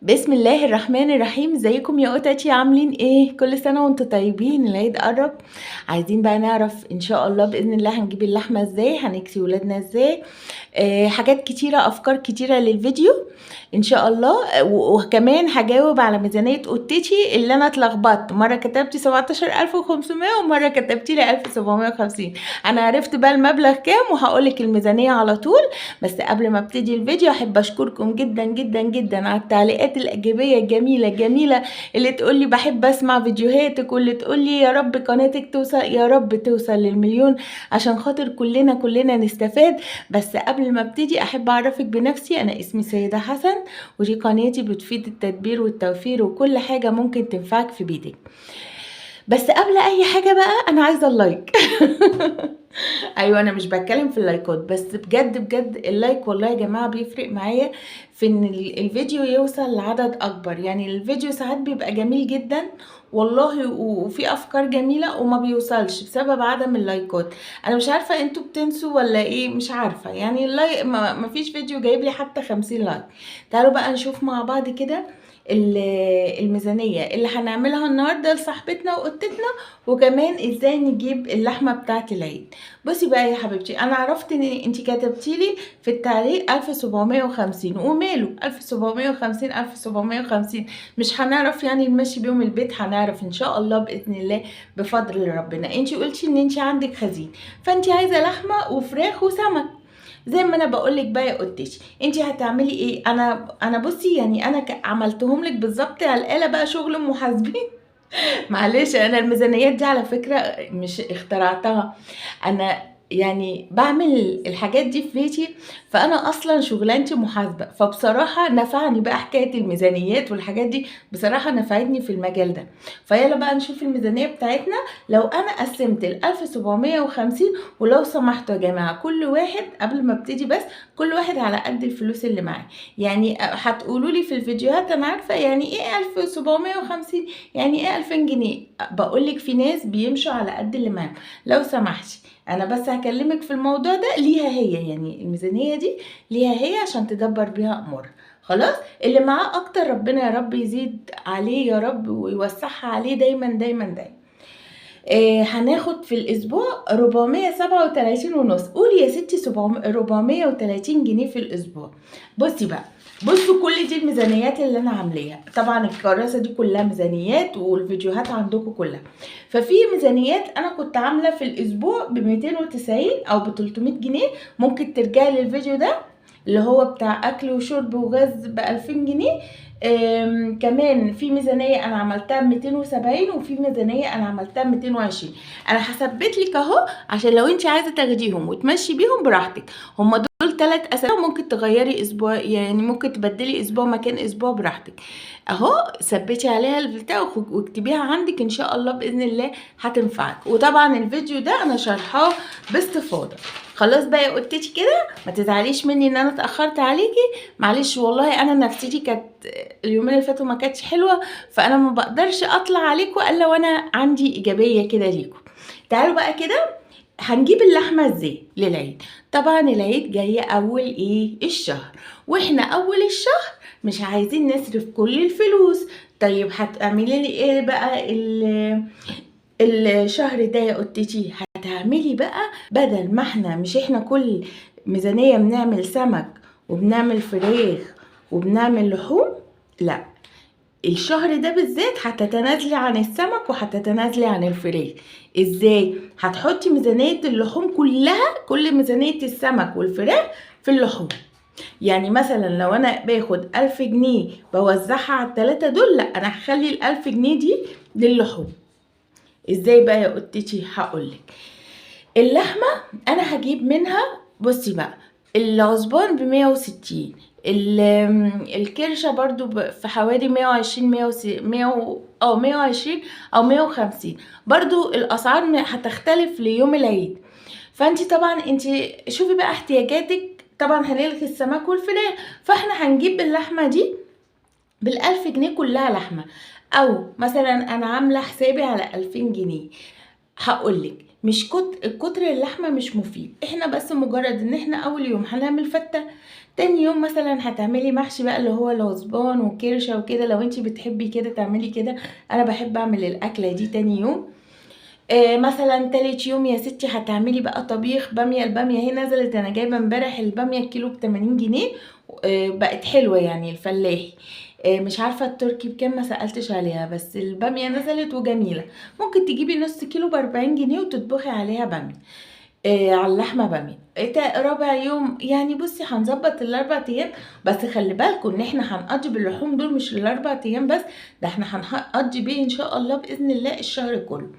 بسم الله الرحمن الرحيم. ازيكم يا قطتي؟ عاملين ايه؟ كل سنه وانتم طيبين. العيد قرب. عايزين بقى نعرف ان شاء الله باذن الله هنجيب اللحمه ازاي، هنكسي ولادنا ازاي. حاجات كتيره، افكار كتيره للفيديو ان شاء الله. وكمان هجاوب على ميزانيه قطتي اللي انا اتلخبطت، مره كتبتي 17500 ومره كتبتي لي 1750. انا عرفت بقى المبلغ كام وهقولك الميزانيه على طول. بس قبل ما ابتدي الفيديو احب اشكركم جدا جدا جدا على التعليقات الايجابيه الجميله الجميله، اللي تقولي بحب اسمع فيديوهاتك، واللي تقولي يا رب قناتك توصل، يا رب توصل للمليون عشان خاطر كلنا نستفاد. بس قبل ما ابتدي احب اعرفك بنفسي. انا اسمي سيدة حسن، ودي قناتي بتفيد التدبير والتوفير وكل حاجه ممكن تنفعك في بيتك. بس قبل اي حاجه بقى انا عايزه اللايك. ايوه، انا مش بتكلم في اللايكات بس، بجد بجد اللايك والله يا جماعه بيفرق معايا في ان الفيديو يوصل لعدد اكبر. يعني الفيديو ساعات بيبقى جميل جدا والله وفي افكار جميله وما بيوصلش بسبب عدم اللايكات. انا مش عارفه انتوا بتنسوا ولا ايه، مش عارفه. يعني اللايك ما فيش فيديو جايب لي حتى 50 لايك. تعالوا بقى نشوف مع بعض كده الميزانيه اللي هنعملها النهارده لصاحبتنا وقطتنا، وكمان ازاي نجيب اللحمه بتاعه العيد. بصي بقى يا حبيبتي، انا عرفت ان انتي كتبتي لي في التعليق 1750 وماله 1750 1750. مش هنعرف يعني نمشي بيهم البيت؟ هنعرف ان شاء الله باذن الله بفضل ربنا. انتي قلتي ان انتي عندك خزين، فانتي عايزه لحمه وفراخ وسمك. زي ما انا بقولك بقى يا قطتي، انتي هتعملي ايه؟ انا بصي يعني انا عملتهم لك بالظبط على الاله بقى، شغل محاسبين. معلش، انا الميزانيات دي على فكره مش اخترعتها، انا يعني بعمل الحاجات دي في بيتي. فانا اصلا شغلانتي محاسبه، فبصراحه نفعني بقى حكايه الميزانيات والحاجات دي، بصراحه نفعتني في المجال ده. فيلا بقى نشوف الميزانيه بتاعتنا. لو انا قسمت ال 1750، ولو سمحتوا يا جماعه كل واحد قبل ما ابتدي بس، كل واحد على قد الفلوس اللي معاه. يعني هتقولوا لي في الفيديوهات انا عارفه يعني ايه 1750، يعني ايه 2000 جنيه. بقولك في ناس بيمشوا على قد اللي معاهم. لو سمحتي انا بس هكلمك في الموضوع ده ليها هي، يعني الميزانية دي ليها هي عشان تدبر بيها امورها. خلاص، اللي معاه اكتر ربنا يا رب يزيد عليه يا رب ويوسعها عليه دايما دايما دايما. هناخد في الاسبوع 437 ونص. قولي يا ستي 430 جنيه في الاسبوع. بصي بقى، بصوا كل دي الميزانيات اللي انا عاملاها. طبعا الكراسه دي كلها ميزانيات والفيديوهات عندكم كلها. ففي ميزانيات انا كنت عامله في الاسبوع ب 290 او ب 300 جنيه. ممكن ترجعي للفيديو ده اللي هو بتاع اكل وشرب وغاز ب 2000 جنيه. كمان في ميزانيه انا عملتها ب 270، وفي ميزانيه انا عملتها ب 220. انا هثبت لك اهو عشان لو انت عايزه تاخديهم وتمشي بيهم براحتك. هم دول 3 اسابيع، ممكن تغيري اسبوع، يعني ممكن تبدلي اسبوع مكان اسبوع براحتك. اهو ثبتي عليها البتاع واكتبيها عندك، ان شاء الله باذن الله هتنفعك. وطبعا الفيديو ده انا شارحاه باستفاضه. خلاص بقى يا قطتي كده، ما تزعليش مني ان انا اتاخرت عليكي. معلش والله انا نفسيتي كانت اليومين اللي فاتوا ما كانتش حلوه، فانا ما بقدرش اطلع عليكم الا وانا عندي ايجابيه كده ليكم. تعالوا بقى كده، هنجيب اللحمه ازاي للعيد؟ طبعا العيد جاي اول ايه الشهر، واحنا اول الشهر مش عايزين نصرف كل الفلوس. طيب هتعملي لي ايه بقى الشهر ده يا قطتي؟ هتعملي بقى بدل ما احنا كل ميزانية بنعمل سمك وبنعمل فراخ وبنعمل لحوم، لا، الشهر ده بالذات هتتنازلي عن السمك وهتتنازلي عن الفراخ. ازاي؟ هتحطي ميزانية اللحوم كلها، كل ميزانية السمك والفراخ في اللحوم. يعني مثلا لو انا باخد 1000 جنيه بوزعها على ال3 دول، لا، انا هخلي ال1000 جنيه دي للحوم. ازاي بقى يا قطتي؟ هقولك. اللحمة انا هجيب منها، بصي بقى، العزبان ب160، الكرشة برضو في حوالي 120 120 او 150. برضو الاسعار هتختلف ليوم العيد. فانتي طبعا انتي شوفي بقى احتياجاتك. طبعا هنلغي السمك والفراخ، فاحنا هنجيب اللحمة دي ب1000 جنيه كلها لحمة. او مثلا انا عاملة حسابي على 2000 جنيه. هقولك مش كتر اللحمة مش مفيد، احنا بس مجرد ان احنا اول يوم هنعمل فتة، تاني يوم مثلا هتعملي محشي بقى اللي هو العزبان وكرشه وكده، لو انتي بتحبي كده تعملي كده. انا بحب اعمل الاكله دي تاني يوم. مثلا تالت يوم يا ستي هتعملي بقى طبيخ باميه. الباميه هي نزلت، انا جايبه امبارح الباميه الكيلو ب80 جنيه. بقت حلوه يعني الفلاحي. مش عارفه التركي بكام، ما سالتش عليها، بس الباميه نزلت وجميله. ممكن تجيبي نص كيلو ب40 جنيه وتطبخي عليها باميه. على اللحمه باميه. رابع يوم يعني بصي هنظبط ال4 ايام. بس خلي بالكم ان احنا هنقضي باللحوم دول مش ال4 ايام بس، ده احنا هنقضي بيه ان شاء الله باذن الله الشهر كله.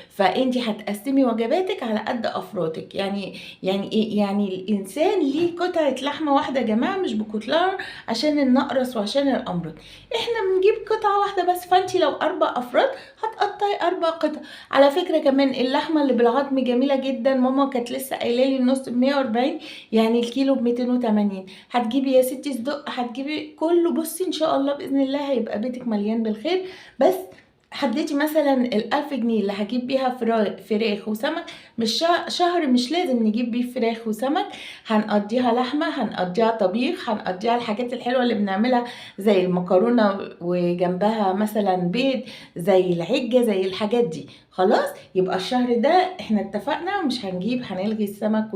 فانتي هتقسمي وجباتك على قد افرادك. يعني ايه؟ يعني الانسان ليه قطعه لحمه واحده يا جماعه، مش بكتلار عشان النقرس وعشان الامراض. احنا بنجيب قطعه واحده بس. فانتي لو 4 افراد هتقطعي 4 قطع. على فكره كمان اللحمه اللي بالعظم جميله جدا. ماما كانت لسه قايله لي النص ب140، يعني الكيلو ب280. هتجيبي يا ستي صدق، هتجيبي كله. بصي ان شاء الله باذن الله هيبقى بيتك مليان بالخير. بس حددي مثلا ال1000 جنيه اللي هجيب بيها فراخ وسمك. مش شهر مش لازم نجيب بيه فراخ وسمك. هنقضيها لحمة، هنقضيها طبيخ، هنقضيها الحاجات الحلوة اللي بنعملها زي المكرونة وجنبها مثلا بيض، زي العجة، زي الحاجات دي. خلاص يبقى الشهر ده احنا اتفقنا مش هنجيب، هنلغي السمك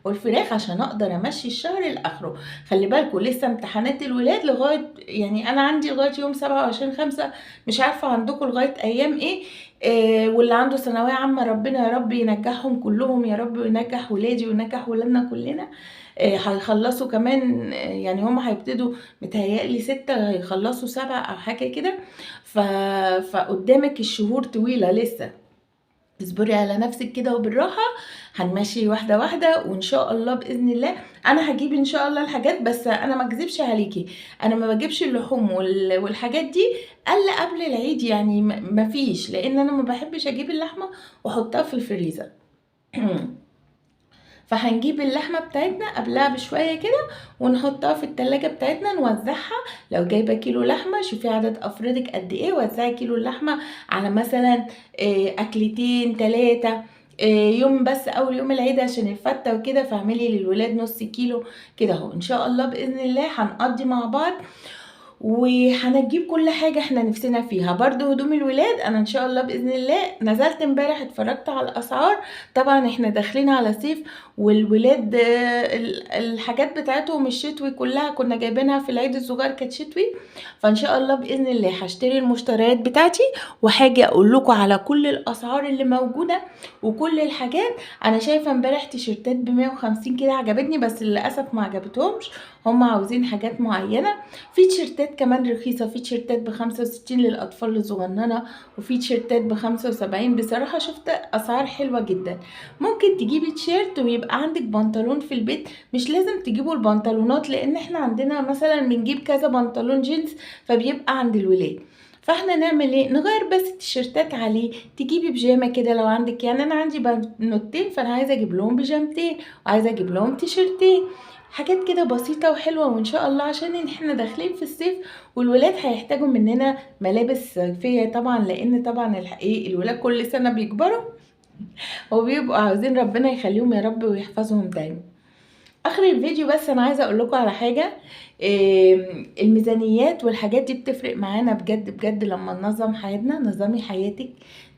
والفراخ عشان اقدر امشي الشهر لاخره. خلي بالكم لسه امتحانات الولاد لغايه، يعني انا عندي لغايه يوم 27/5. مش عارفه عندكم لغايه ايام ايه. واللي عنده ثانويه عامه ربنا يا رب ينجحهم كلهم يا رب، وينجح ولادي وينجح ولادنا كلنا. هيخلصوا كمان. يعني هم هيبتدوا متهيألي 6 هيخلصوا 7 او حاجه كده. فقدامك الشهور طويله لسه. اصبري على نفسك كده وبالراحه. هنمشي واحده واحده وان شاء الله باذن الله. انا هجيب ان شاء الله الحاجات، بس انا ما اكذبش عليكي، انا ما بجيبش اللحوم والحاجات دي الا قبل العيد. يعني ما فيش، لان انا ما بحبش اجيب اللحمه واحطها في الفريزر. فهنجيب اللحمه بتاعتنا قبلها بشويه كده ونحطها في التلاجة بتاعتنا نوزعها. لو جايبه كيلو لحمه شوفي عدد افرادك قد ايه، وزعي كيلو اللحمه على مثلا اكلتين 3. يوم بس اول يوم العيد عشان الفته وكده، فاعملي للولاد نص كيلو كده اهو. ان شاء الله باذن الله هنقضي مع بعض وهنجيب كل حاجة احنا نفسنا فيها. برضو هدوم الولاد انا ان شاء الله باذن الله نزلت امبارح اتفرجت على الاسعار. طبعا احنا داخلين على صيف، والولاد الحاجات بتاعتهم الشتوي كلها كنا جايبينها في العيد الصغير كانت شتوي. فان شاء الله باذن الله هشتري المشتريات بتاعتي وهاجي اقول لكم على كل الاسعار اللي موجوده وكل الحاجات. انا شايفه امبارح تيشرتات ب150 كده عجبتني، بس للاسف ما عجبتهمش. هم عاوزين حاجات معينه. في تيشرتات كمان رخيصة، في تيشرتات ب65 للأطفال الصغننة، وفي تيشرتات ب75. بصراحة شفت أسعار حلوة جدا. ممكن تجيبي تيشرت ويبقى عندك بنطلون في البيت. مش لازم تجيبوا البنطلونات، لأن احنا عندنا مثلا بنجيب كذا بنطلون جينز فبيبقى عند الولاد. فاحنا نعمل ايه؟ نغير بس التيشيرتات عليه. تجيبي بيجامه كده لو عندك. يعني انا عندي بنوتين فانا عايزه اجيب لهم بيجامتين وعايزه اجيب لهم تيشيرتين. حاجات كده بسيطة وحلوة. وان شاء الله عشان احنا داخلين في الصيف والولاد هيحتاجوا مننا ملابس صيفية طبعا، لان طبعا الحقيقة الولاد كل سنة بيكبروا وبيبقوا عاوزين ربنا يخليهم يا رب ويحفظهم دايما. اخر الفيديو بس انا عايزه اقول لكم على حاجه. الميزانيات والحاجات دي بتفرق معانا بجد بجد. لما ننظم حياتنا، نظمي حياتك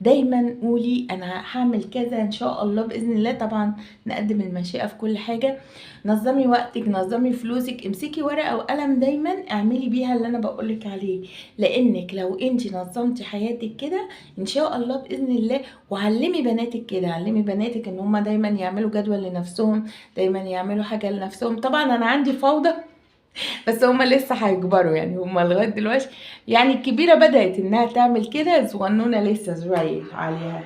دايما. قولي انا هعمل كذا ان شاء الله باذن الله. طبعا نقدم المشيئه في كل حاجه. نظمي وقتك، نظمي فلوسك، امسكي ورقه وقلم دايما اعملي بيها اللي انا بقولك عليه. لانك لو انت نظمتي حياتك كده ان شاء الله باذن الله. وعلمي بناتك كده، علمي بناتك ان هم دايما يعملوا جدول لنفسهم، دايما يعملوا حاجه لنفسهم. طبعا انا عندي فوضى بس هما لسه هيكبروا. يعني هما لغايه دلوقتي، يعني الكبيره بدات انها تعمل كده، الصغنونه لسه صغير عليها.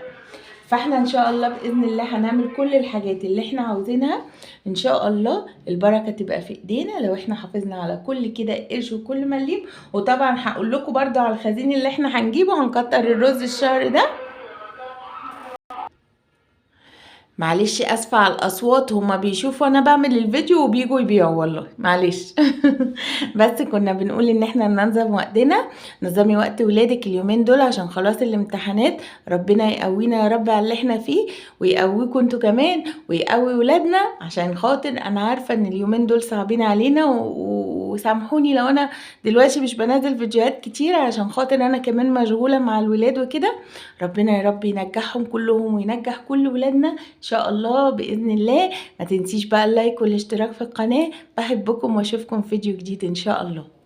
فاحنا ان شاء الله باذن الله هنعمل كل الحاجات اللي احنا عاوزينها. ان شاء الله البركه تبقى في ايدينا لو احنا حافظنا على كل كده قرش وكل مليم. وطبعا هقول لكم برده على الخزين اللي احنا هنجيبه. هنكتر الرز الشهر ده. معلش اسفة على الاصوات، هما بيشوفوا انا بعمل الفيديو وبيجوا يبيعوا والله معلش. بس كنا بنقول ان احنا ننظم وقتنا. نظمي وقت ولادك اليومين دول عشان خلاص الامتحانات. ربنا يقوينا يا رب على اللي احنا فيه، ويقويكم انتوا كمان، ويقوي ولادنا، عشان خاطر انا عارفة ان اليومين دول صعبين علينا وسامحوني لو انا دلوقتي مش بنزل فيديوهات كتير عشان خاطر انا كمان مشغولة مع الولاد وكده. ربنا يا رب ينجحهم كلهم وينجح كل ولادنا ان شاء الله باذن الله. ما تنسيش بقى اللايك والاشتراك في القناة. بحبكم واشوفكم في فيديو جديد ان شاء الله.